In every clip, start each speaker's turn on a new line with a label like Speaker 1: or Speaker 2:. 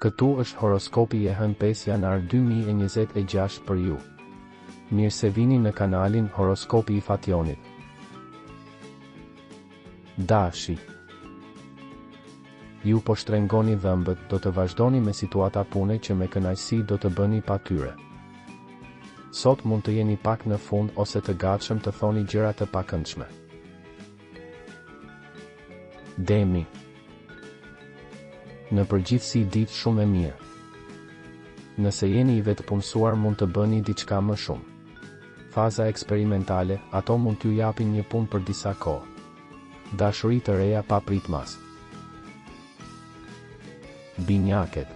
Speaker 1: Këtu është horoskopi e hënë 5 janar 2026 për ju. Mirë se vini në kanalin Horoskopi i Fationit. Dashi. Ju po shtrengoni dhëmbët, do të vazhdoni me situata pune që me kënaqësi do të bëni pa tyre. Sot mund të jeni pak në fund ose të gatshëm të thoni gjëra të pakëndshme. Demi. Në përgjithësi ditë shumë e mirë. Nëse jeni i vetëpunësuar mund të bëni diçka më shumë. Faza eksperimentale, ato mund t'ju japin një punë për disa kohë. Dashuri të reja pa pritmas. Binjaket.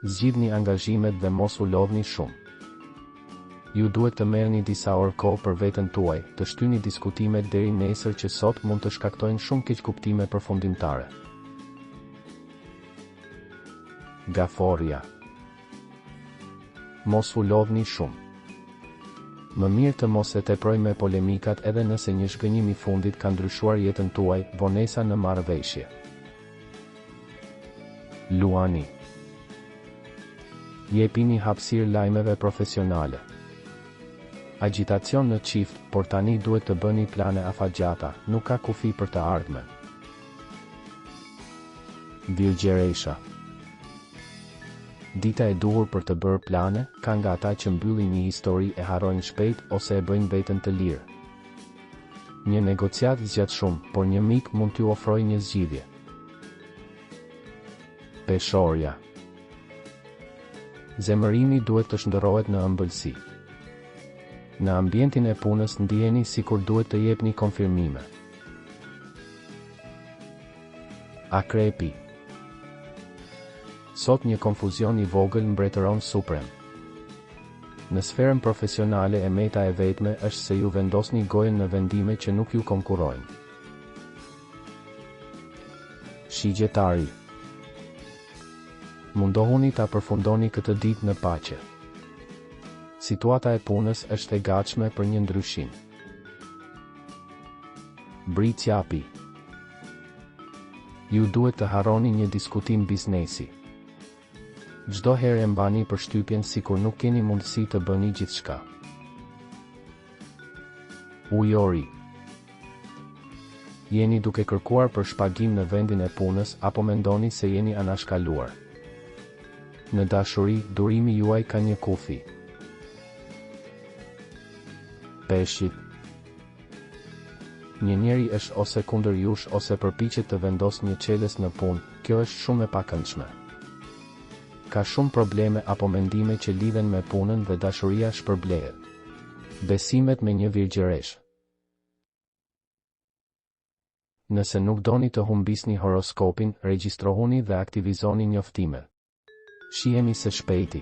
Speaker 1: Zgjidhni angazhimet dhe mos u lodhni shumë. Ju duhet të merrni disa orë kohë për veten tuaj, të shtyni diskutimet deri nesër që sot mund të shkaktojnë shumë keqkuptime përfundimtare. Gaforja. Mos u lodhni shumë. Më mirë të mos e teproj me polemikat edhe nëse një shgënjim i fundit ka ndryshuar jetën tuaj, vonesa në marrëveshje. Luani. Jepini hapësirë lajmeve profesionale. Agitacion në çift, por tani duhet të bëni plane afatgjata, nuk ka kufi për të ardhmen. Virgjeresha. Dita e duhur për të bërë plane, ka nga ata që mbyllin një histori e harrojnë shpejt ose e bëjnë veten të lirë. Një negociat zgjat shumë, por një mik mund t'ju ofrojë një zgjidhje. Peshorja. Zemërimi duhet të shndërrohet në ëmbëlsi. Në ambientin e punës ndiheni sikur duhet të jepni konfirmime. Akrepi. Sot një konfuzion i vogël mbretëron suprem. Në sferën profesionale e meta e vetme është se ju vendosni gojën në vendime që nuk ju konkurrojnë. Shigjetari. Mundohuni ta përfundoni këtë ditë në paqe. Situata e punës është e gatshme për një ndryshim. Britsjapi. Ju duhet të harroni një diskutim biznesi. Çdo herë e mbani përshtypjen sikur nuk keni mundësi të bëni gjithçka. Ujori. Jeni duke kërkuar për shpagim në vendin e punës apo mendoni se jeni anashkaluar. Në dashuri, durimi juaj ka një kufi. Peshqit. Një njeri është ose kundër jush ose përpiqet të vendosë një çelës në punë, kjo është shumë e pakëndshme. Ka shumë probleme apo mendime që lidhen me punën dhe dashuria shpërblehet. Besimet me një virgjeresh. Nëse nuk doni të humbisni horoskopin, regjistrohuni dhe aktivizoni njoftimet. Shihemi së shpejti.